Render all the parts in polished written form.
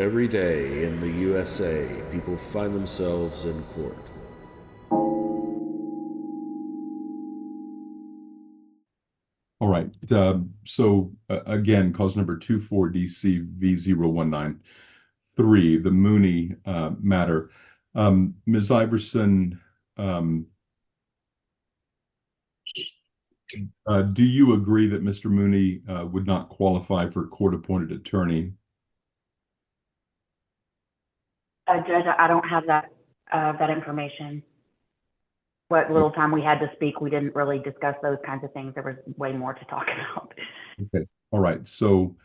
Every day in the USA, people find themselves in court. All right. Again, cause number 24DC V0193, the Mooney matter. Ms. Iverson, um, do you agree that Mr. Mooney would not qualify for court-appointed attorney? Judge, I don't have that information. What little time we had to speak, we didn't really discuss those kinds of things. There was way more to talk about. Okay. All right. So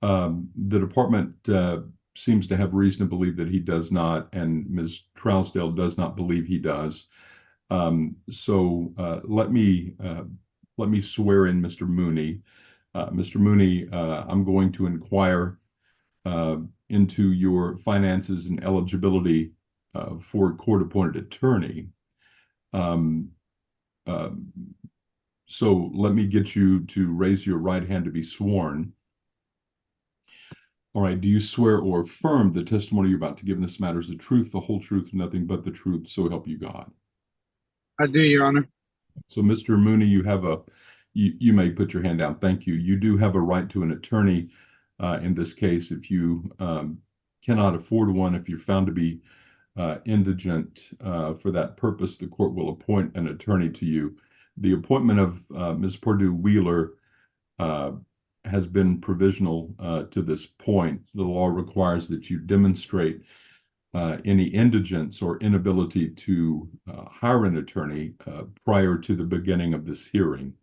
the department seems to have reason to believe that he does not, and Ms. Trousdale does not believe he does. Let me swear in Mr. Mooney. Mr. Mooney, I'm going to inquire into your finances and eligibility for a court-appointed attorney. Um, uh, so let me get you to raise your right hand to be sworn. All right. Do you swear or affirm the testimony you're about to give in this matter is the truth, the whole truth, nothing but the truth, so help you God? I do, Your Honor. So, Mr. Mooney, you may put your hand down. Thank you. You do have a right to an attorney in this case. If you cannot afford one, if you're found to be indigent for that purpose, the court will appoint an attorney to you. The appointment of Ms. Purdue Wheeler has been provisional to this point. The law requires that you demonstrate any indigence or inability to hire an attorney prior to the beginning of this hearing.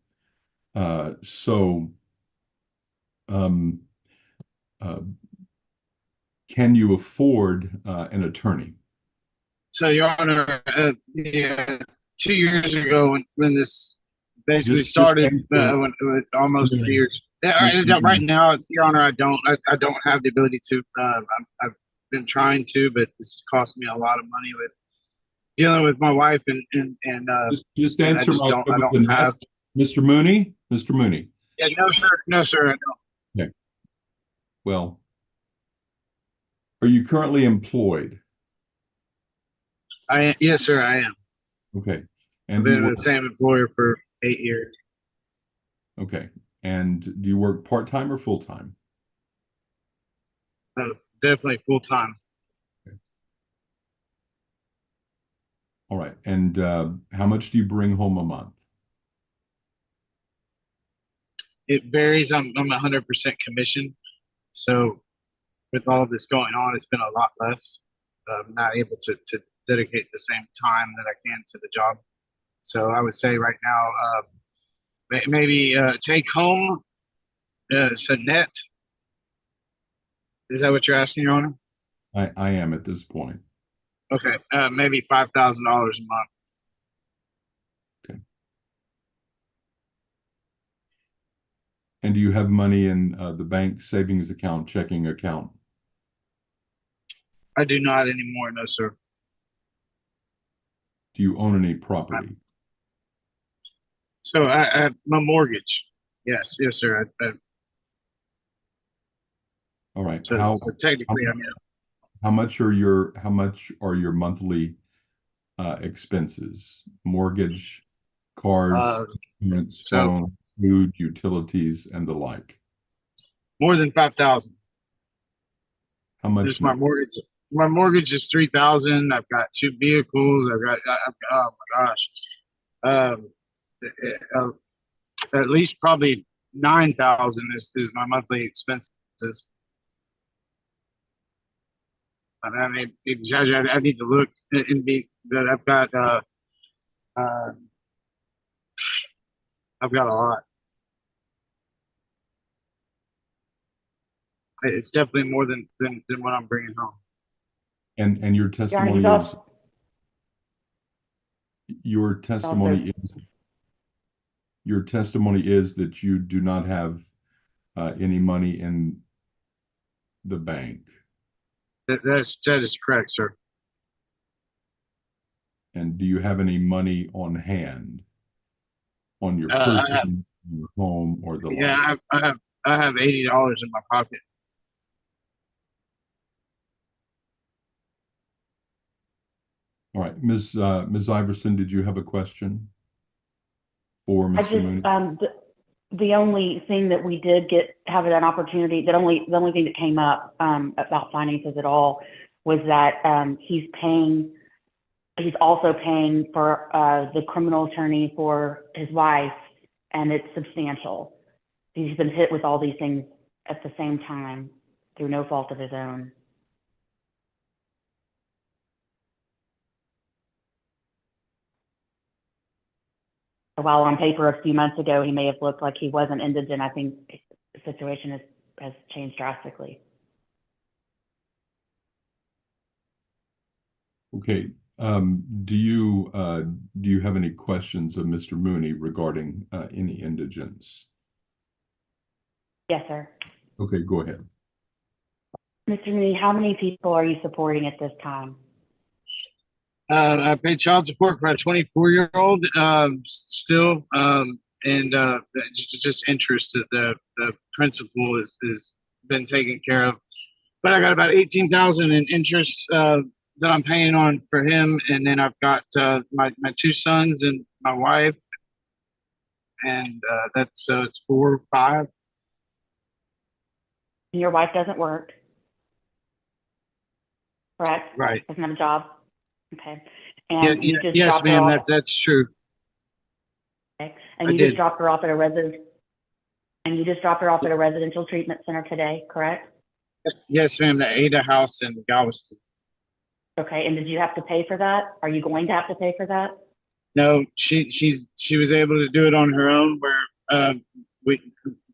Can you afford an attorney? So, Your Honor, yeah, 2 years ago when this basically started, when almost 2 years. Right now, Your Honor, I don't have the ability to. I've been trying to, but this has cost me a lot of money with dealing with my wife and just answer my I don't have. Mr. Mooney. Mr. Mooney. Yeah, no, sir, I don't. Okay. Well, are you currently employed? Yes, sir, I am. Okay. I've And been with the same employer for 8 years. okay. And do you work part-time or full-time? Definitely full time. Okay. All right. And how much do you bring home a month? It varies. I'm 100% commission, so with all of this going on, it's been a lot less. I'm not able to dedicate the same time that I can to the job. So I would say right now, maybe take home, so net. Is that what you're asking, Your Honor? I am at this point. Okay, maybe $5,000 a month. Okay. And do you have money in the bank savings account, checking account? I do not anymore, no, sir. Do you own any property? So I have my mortgage. Yes, sir. All right. So technically, how much are your monthly expenses? Mortgage, cars, insurance, phone, food, utilities, and the like. More than 5,000. How much? Just my mortgage. My mortgage is 3,000. I've got 2 vehicles. I've got oh my gosh, at least probably 9,000 is my monthly expenses. I mean, I need to look and be that I've got a lot. It's definitely more than what I'm bringing home. And your testimony is your testimony is that you do not have any money in the bank. That is correct, sir. And do you have any money on hand on your person, your home, or the like? Yeah, I have $80 in my pocket. All right, Ms. Iverson, did you have a question for I Mr. Mooney? just, the only thing that we did have an opportunity, the only thing that came up about finances at all was that he's also paying for the criminal attorney for his wife, and it's substantial. He's been hit with all these things at the same time through no fault of his own. While on paper a few months ago he may have looked like he wasn't indigent, I think the situation has changed drastically. Okay. Do you have any questions of Mr. Mooney regarding any indigents? Yes, sir. Okay, go ahead. Mr. Mooney, how many people are you supporting at this time? I pay child support for a 24-year-old still, and just interest that the principal is been taken care of. But I got about 18,000 in interest that I'm paying on for him, and then I've got my two sons and my wife, and that's it's 4 or 5. And your wife doesn't work, correct? Right. Doesn't have a job. Okay. And Yeah, you just yes, dropped her ma'am. off. That's true. Okay. And I you did. just dropped her off at a residence. And you just dropped her off at a residential treatment center today, correct? Yes, ma'am. The Ada House in Galveston. Okay. And did you have to pay for that? Are you going to have to pay for that? No, she was able to do it on her own. Where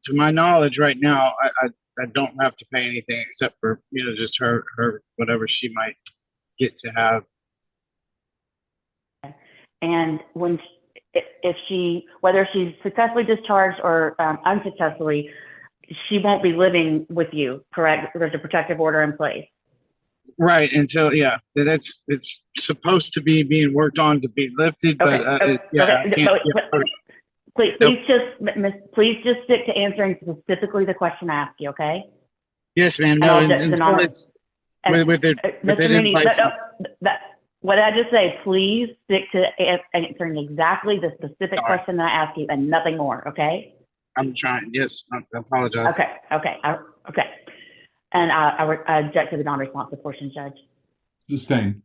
to my knowledge, right now, I don't have to pay anything except for just her whatever she might get to have. And if whether she's successfully discharged or unsuccessfully, she won't be living with you, correct? There's a protective order in place. Right, until it's supposed to be being worked on to be lifted, but Okay. I can't. Please just stick to answering specifically the question I asked you, okay? Yes, ma'am. No, until it's with it in place. What did I just say? Please stick to answering exactly the specific question that I asked you and nothing more, okay? I'm trying. Yes, I apologize. Okay. And I object to the non-responsive portion, Judge. Sustained.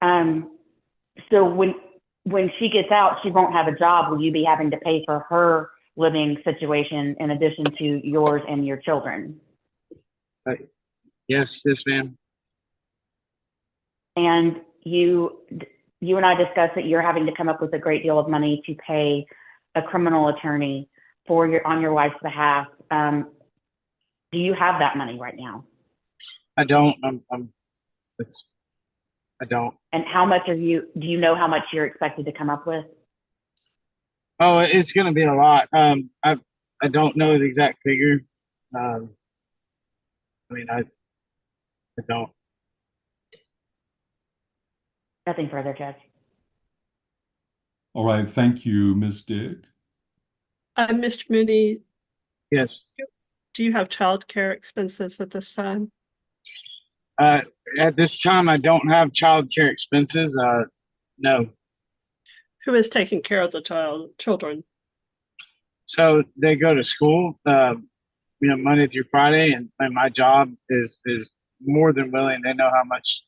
So when she gets out, she won't have a job. Will you be having to pay for her living situation in addition to yours and your children? Yes, ma'am. And you and I discussed that you're having to come up with a great deal of money to pay a criminal attorney on your wife's behalf. Do you have that money right now? I don't. I don't. And how much do you know how much you're expected to come up with? Oh, it's going to be a lot. I don't know the exact figure. I don't. Nothing further, Judge. All right, thank you, Ms. Dick. Mr. Mooney, Yes. do you have child care expenses at this time? At this time, I don't have child care expenses. No. Who is taking care of the children? So they go to school, Monday through Friday, and my job is more than willing. They know how much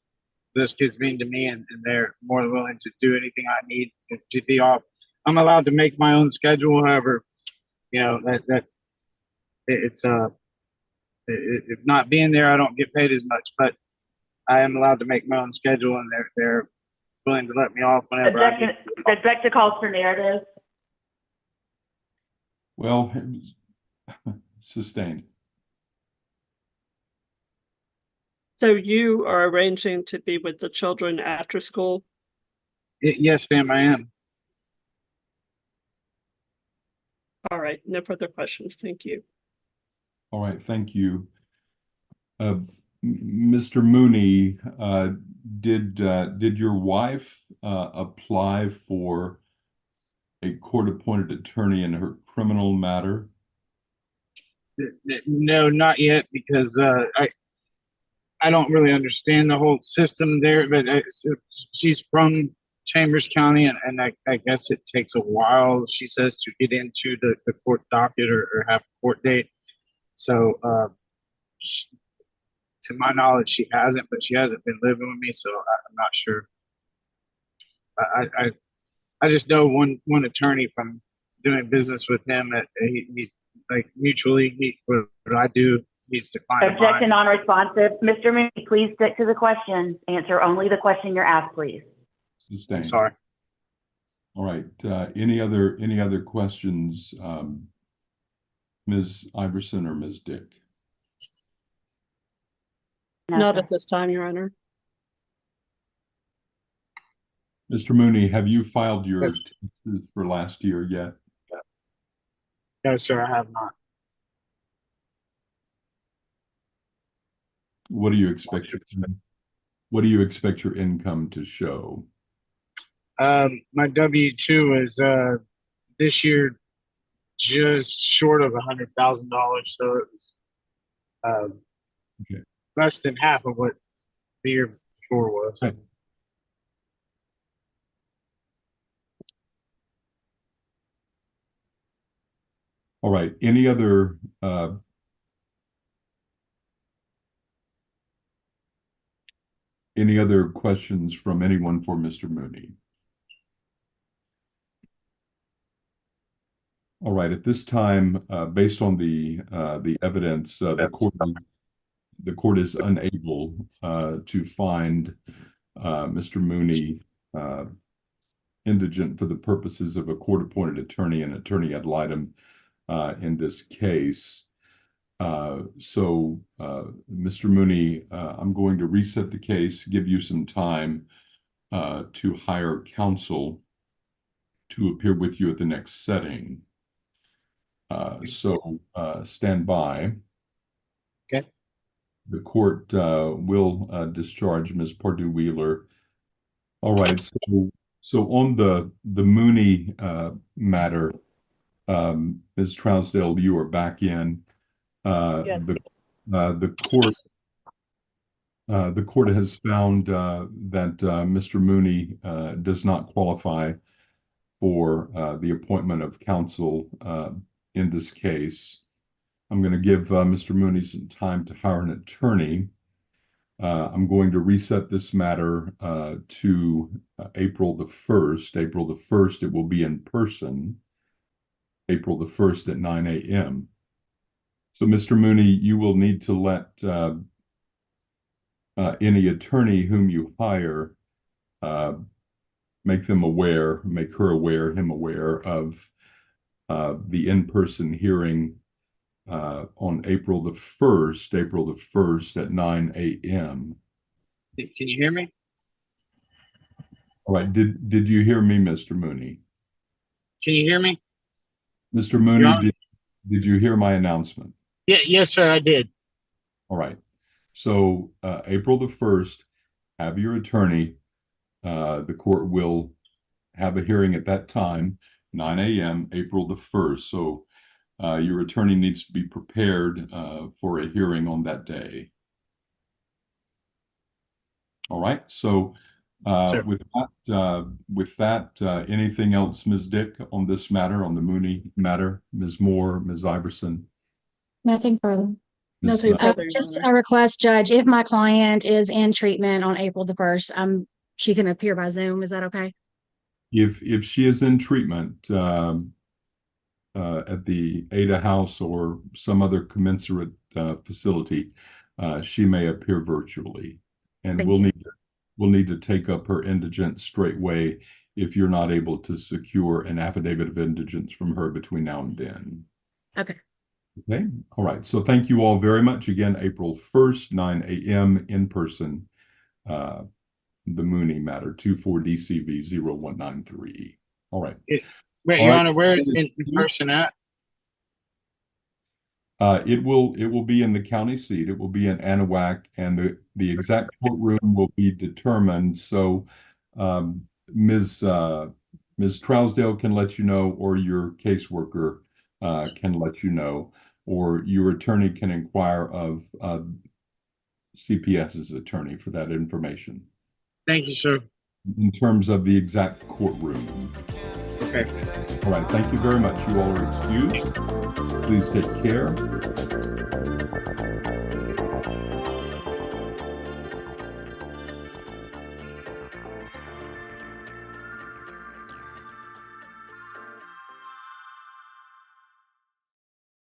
those kids mean to me, and they're more than willing to do anything I need to be off. I'm allowed to make my own schedule. However, it's if not being there, I don't get paid as much, but I am allowed to make my own schedule, and they're willing to let me off whenever I need. Object to calls for narrative. Well, sustained. So you are arranging to be with the children after school? Yes, ma'am, I am. All right, no further questions. Thank you. All right, thank you. Mr. Mooney, did your wife apply for a court-appointed attorney in her criminal matter? No, not yet, because I don't really understand the whole system there, but she's from Chambers County, and I guess it takes a while, she says, to get into the court docket or have a court date. So, to my knowledge, she hasn't, but she hasn't been living with me, so I'm not sure. I just know one attorney from doing business with him that he's like mutually, what I do, he's declined. Objection non-responsive. Mr. Mooney, please stick to the question. Answer only the question you're asked, please. Sustained. Sorry. All right. Any other questions, Ms. Iverson or Ms. Dick? No, Not sir. at this time, Your Honor. Mr. Mooney, have you filed your Yes. taxes for last year yet? No, sir, I have not. What do you expect your income to show? My W-2 is this year just short of $100,000, so it was Okay. less than half of what the year before was. Right. All right. Any other questions from anyone for Mr. Mooney? All right. At this time, based on the evidence, the court is unable to find Mr. Mooney indigent for the purposes of a court-appointed attorney and attorney ad litem in this case. So, Mr. Mooney, I'm going to reset the case, give you some time to hire counsel to appear with you at the next setting. So stand by. Okay. The court will discharge Ms. Pardue-Wheeler. All right. So on the Mooney matter, Ms. Trousdale, you are back in. Yes. The court has found that Mr. Mooney does not qualify for the appointment of counsel in this case. I'm going to give Mr. Mooney some time to hire an attorney. I'm going to reset this matter to April the 1st. April the 1st, it will be in person. April the 1st at 9 a.m. So, Mr. Mooney, you will need to let any attorney whom you hire make him aware of the in-person hearing on April the 1st at 9 a.m. Can you hear me? All right. Did you hear me, Mr. Mooney? Can you hear me? Mr. Mooney, did you hear my announcement? Yeah, yes, sir, I did. All right. So April the 1st, have your attorney. The court will have a hearing at that time, 9 a.m., April the 1st. So your attorney needs to be prepared for a hearing on that day. All right. So with that, anything else, Ms. Dick, on this matter, on the Mooney matter? Ms. Moore, Ms. Iverson? Nothing further. Nothing further, Your Just Honor. a request, Judge, if my client is in treatment on April the 1st, she can appear by Zoom. Is that okay? If she is in treatment at the Ada House or some other commensurate facility, she may appear virtually, and Thank we'll you. need to take up her indigent straightway if you're not able to secure an affidavit of indigence from her between now and then. Okay. Okay. All right. So thank you all very much. Again, April 1st, 9 a.m. in person. The Mooney matter, 24 DCV 0193. All right. Wait, All Your right. Honor, where is in person at? It will be in the county seat. It will be in Anahuac, and the exact courtroom will be determined. So Ms. Trousdale can let you know, or your caseworker can let you know, or your attorney can inquire of CPS's attorney for that information Thank you, sir. in terms of the exact courtroom. Okay. All right, thank you very much. You all are excused. Please take care.